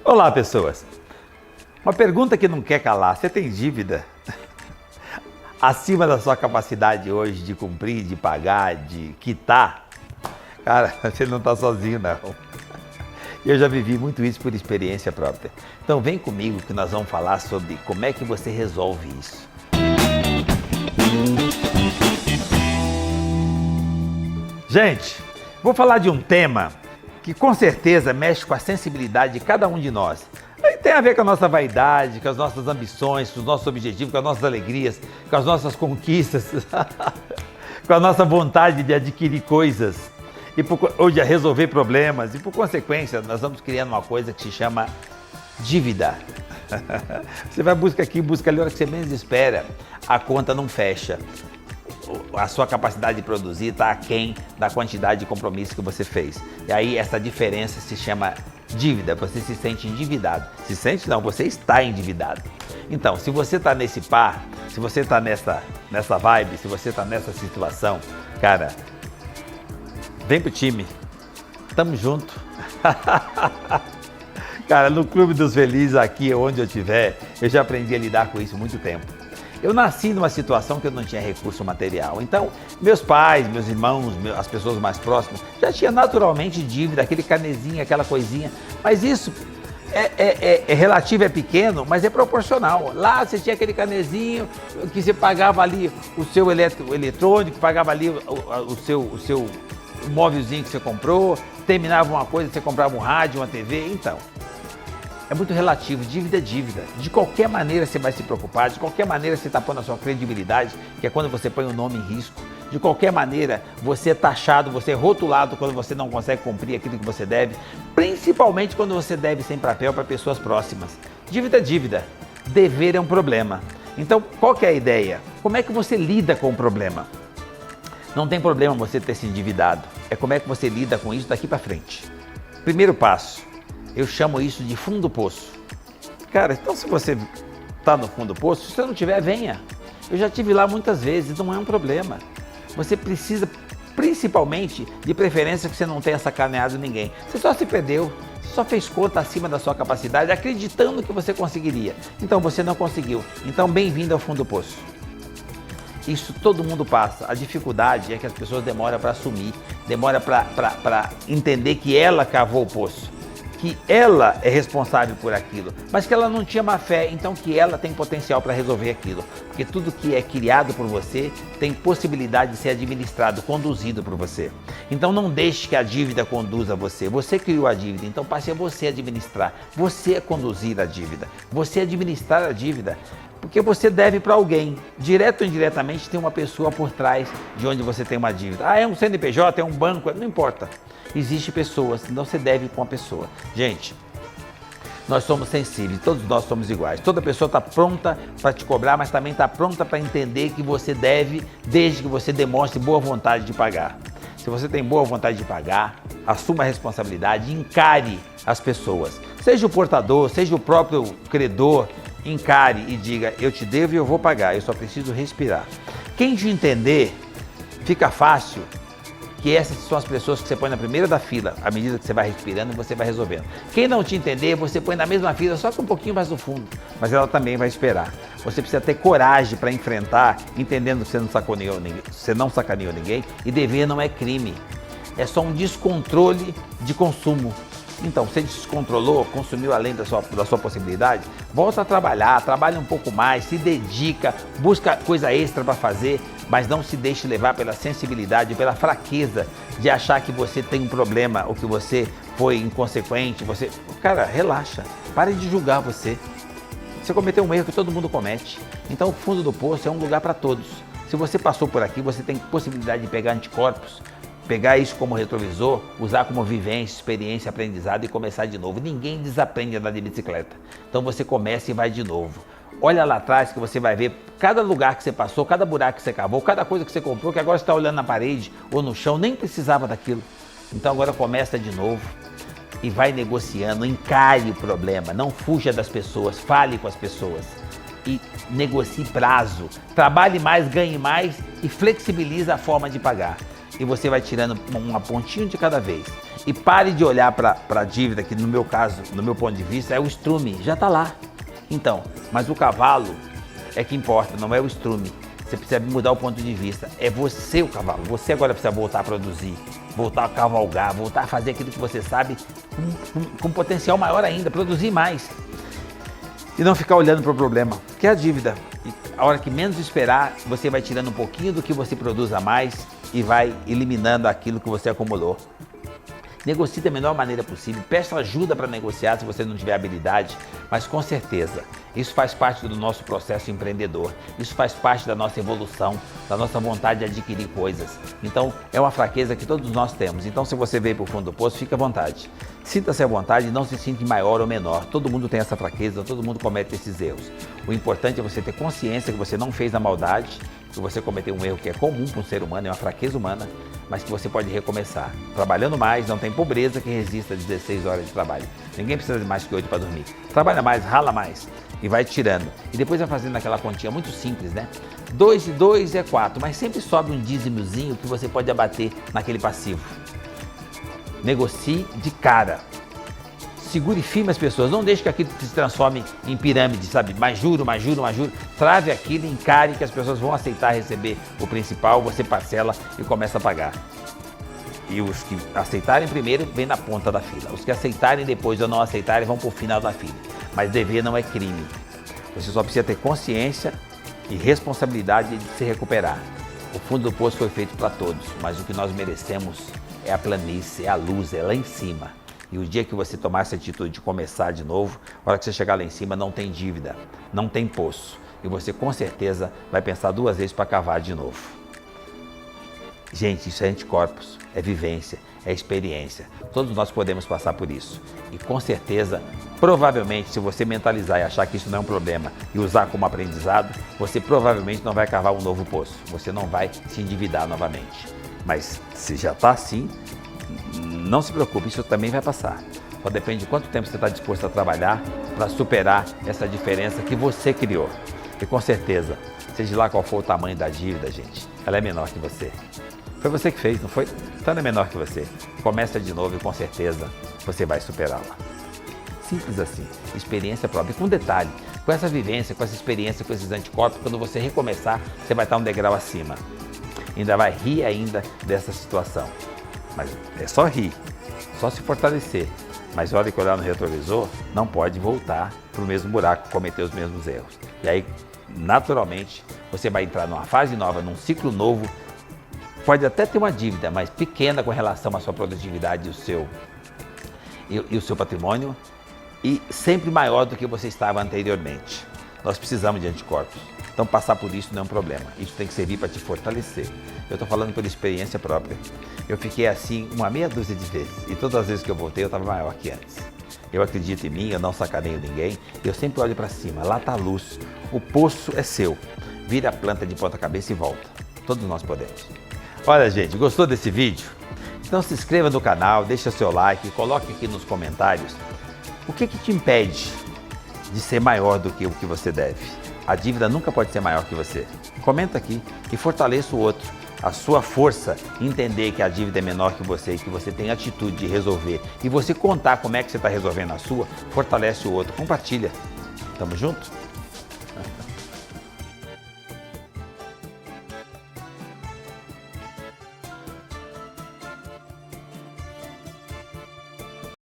Olá, pessoas. Uma pergunta que não quer calar. Você tem dívida acima da sua capacidade hoje de cumprir, de pagar, de quitar? Cara, você não está sozinho, não. Eu já vivi muito isso por experiência própria. Então vem comigo que nós vamos falar sobre como é que você resolve isso. Gente, vou falar de um tema que com certeza mexe com a sensibilidade de cada um de nós. Aí tem a ver com a nossa vaidade, com as nossas ambições, com os nossos objetivos, com as nossas alegrias, com as nossas conquistas, com a nossa vontade de adquirir coisas ou de resolver problemas. E por consequência, nós vamos criando uma coisa que se chama dívida. Você vai buscar aqui, busca ali, a hora que você menos espera, a conta não fecha. A sua capacidade de produzir está aquém da quantidade de compromisso que você fez. E aí essa diferença se chama dívida, você se sente endividado. Se sente não, você está endividado. Então, se você está nesse par, se você está nessa vibe, se você está nessa situação, cara, vem pro time, tamo junto. Cara, no Clube dos Felizes, aqui onde eu estiver, eu já aprendi a lidar com isso há muito tempo. Eu nasci numa situação que eu não tinha recurso material. Então, meus pais, meus irmãos, as pessoas mais próximas, já tinham naturalmente dívida, aquele canezinho, aquela coisinha. Mas isso é relativo, é pequeno, mas é proporcional. Lá você tinha aquele canezinho que você pagava ali o seu eletrônico, pagava ali o seu móvelzinho que você comprou, terminava uma coisa, você comprava um rádio, uma TV, então... É muito relativo, dívida é dívida. De qualquer maneira você vai se preocupar, de qualquer maneira você está pondo a sua credibilidade, que é quando você põe o nome em risco. De qualquer maneira você é taxado, você é rotulado quando você não consegue cumprir aquilo que você deve, principalmente quando você deve sem papel para pessoas próximas. Dívida é dívida, dever é um problema. Então qual que é a ideia? Como é que você lida com o problema? Não tem problema você ter se endividado, é como é que você lida com isso daqui para frente. Primeiro passo. Eu chamo isso de fundo do poço. Cara, então se você está no fundo do poço, se você não tiver, venha. Eu já estive lá muitas vezes, não é um problema. Você precisa, principalmente, de preferência que você não tenha sacaneado ninguém. Você só se perdeu, você só fez conta acima da sua capacidade, acreditando que você conseguiria. Então você não conseguiu. Então bem-vindo ao fundo do poço. Isso todo mundo passa. A dificuldade é que as pessoas demoram para assumir, demoram para entender que ela cavou o poço. Que ela é responsável por aquilo, mas que ela não tinha má fé, então que ela tem potencial para resolver aquilo. Porque tudo que é criado por você tem possibilidade de ser administrado, conduzido por você. Então não deixe que a dívida conduza você. Você criou a dívida, então passe a você administrar. Você conduzir a dívida, você administrar a dívida. Porque você deve para alguém, direto ou indiretamente tem uma pessoa por trás de onde você tem uma dívida. Ah, é um CNPJ, é um banco, não importa. Existem pessoas, então você deve para uma pessoa. Gente, nós somos sensíveis, todos nós somos iguais. Toda pessoa está pronta para te cobrar, mas também está pronta para entender que você deve, desde que você demonstre boa vontade de pagar. Se você tem boa vontade de pagar, assuma a responsabilidade, encare as pessoas. Seja o portador, seja o próprio credor, encare e diga, eu te devo e eu vou pagar, eu só preciso respirar. Quem te entender, fica fácil, que essas são as pessoas que você põe na primeira da fila, à medida que você vai respirando, você vai resolvendo. Quem não te entender, você põe na mesma fila, só que um pouquinho mais no fundo, mas ela também vai esperar. Você precisa ter coragem para enfrentar, entendendo que você não sacaneou ninguém, e dever não é crime, é só um descontrole de consumo. Então, você descontrolou, consumiu além da sua possibilidade, volta a trabalhar, trabalha um pouco mais, se dedica, busca coisa extra para fazer, mas não se deixe levar pela sensibilidade, pela fraqueza de achar que você tem um problema ou que você foi inconsequente. Cara, relaxa, pare de julgar você. Você cometeu um erro que todo mundo comete. Então, o fundo do poço é um lugar para todos. Se você passou por aqui, você tem possibilidade de pegar anticorpos, pegar isso como retrovisor, usar como vivência, experiência, aprendizado e começar de novo. Ninguém desaprende a andar de bicicleta. Então você começa e vai de novo. Olha lá atrás que você vai ver cada lugar que você passou, cada buraco que você cavou, cada coisa que você comprou, que agora você está olhando na parede ou no chão, nem precisava daquilo. Então agora começa de novo e vai negociando, encare o problema, não fuja das pessoas, fale com as pessoas. E negocie prazo, trabalhe mais, ganhe mais e flexibilize a forma de pagar. E você vai tirando uma pontinha de cada vez. E pare de olhar para a dívida, que no meu caso, no meu ponto de vista, é o estrume, já está lá. Então, mas o cavalo é que importa, não é o estrume. Você precisa mudar o ponto de vista. É você o cavalo. Você agora precisa voltar a produzir, voltar a cavalgar, voltar a fazer aquilo que você sabe com potencial maior ainda, produzir mais. E não ficar olhando para o problema, que é a dívida. E a hora que menos esperar, você vai tirando um pouquinho do que você produz a mais e vai eliminando aquilo que você acumulou. Negocie da melhor maneira possível, peça ajuda para negociar se você não tiver habilidade, mas com certeza, isso faz parte do nosso processo empreendedor, isso faz parte da nossa evolução, da nossa vontade de adquirir coisas. Então, é uma fraqueza que todos nós temos. Então, se você veio para o fundo do poço, fique à vontade. Sinta-se à vontade e não se sinta maior ou menor. Todo mundo tem essa fraqueza, todo mundo comete esses erros. O importante é você ter consciência que você não fez a maldade, que você cometeu um erro que é comum para um ser humano, é uma fraqueza humana, mas que você pode recomeçar. Trabalhando mais, não tem pobreza que resista a 16 horas de trabalho. Ninguém precisa de mais que 8 para dormir. Trabalha mais, rala mais e vai tirando. E depois vai fazendo aquela continha muito simples, né? 2 e 2 é 4, mas sempre sobe um dízimozinho que você pode abater naquele passivo. Negocie de cara. Segure firme as pessoas, não deixe que aquilo se transforme em pirâmide, sabe? Mais juro, mais juro, mais juro. Trave aquilo, encare que as pessoas vão aceitar receber o principal, você parcela e começa a pagar. E os que aceitarem primeiro, vêm na ponta da fila. Os que aceitarem depois ou não aceitarem, vão para o final da fila. Mas dever não é crime. Você só precisa ter consciência e responsabilidade de se recuperar. O fundo do poço foi feito para todos, mas o que nós merecemos é a planície, é a luz, é lá em cima. E o dia que você tomar essa atitude de começar de novo, a hora que você chegar lá em cima, não tem dívida, não tem poço. E você com certeza vai pensar 2 vezes para cavar de novo. Gente, isso é anticorpos, é vivência, é experiência. Todos nós podemos passar por isso. E com certeza, provavelmente, se você mentalizar e achar que isso não é um problema e usar como aprendizado, você provavelmente não vai cavar um novo poço. Você não vai se endividar novamente. Mas se já está assim, não se preocupe, isso também vai passar. Só depende de quanto tempo você está disposto a trabalhar para superar essa diferença que você criou. E com certeza, seja lá qual for o tamanho da dívida, gente, ela é menor que você. Foi você que fez, não foi? Então ela é menor que você. Começa de novo e com certeza você vai superá-la. Simples assim, experiência própria. E com detalhe, com essa vivência, com essa experiência, com esses anticorpos, quando você recomeçar, você vai estar um degrau acima. Ainda vai rir ainda dessa situação. Mas é só rir, só se fortalecer. Mas olha que olhar no retrovisor, não pode voltar para o mesmo buraco, cometer os mesmos erros. E aí, naturalmente, você vai entrar numa fase nova, num ciclo novo. Pode até ter uma dívida, mas pequena com relação à sua produtividade e o seu patrimônio, e sempre maior do que você estava anteriormente. Nós precisamos de anticorpos. Então passar por isso não é um problema. Isso tem que servir para te fortalecer. Eu estou falando por experiência própria. Eu fiquei assim uma meia dúzia de vezes. E todas as vezes que eu voltei eu estava maior que antes. Eu acredito em mim, eu não sacaneio ninguém. Eu sempre olho para cima. Lá está a luz. O poço é seu. Vira a planta de ponta cabeça e volta. Todos nós podemos. Olha, gente, gostou desse vídeo? Então se inscreva no canal, deixa seu like, coloque aqui nos comentários o que te impede de ser maior do que o que você deve. A dívida nunca pode ser maior que você. Comenta aqui e fortaleça o outro. A sua força em entender que a dívida é menor que você e que você tem atitude de resolver e você contar como é que você está resolvendo a sua, fortalece o outro. Compartilha. Tamo junto?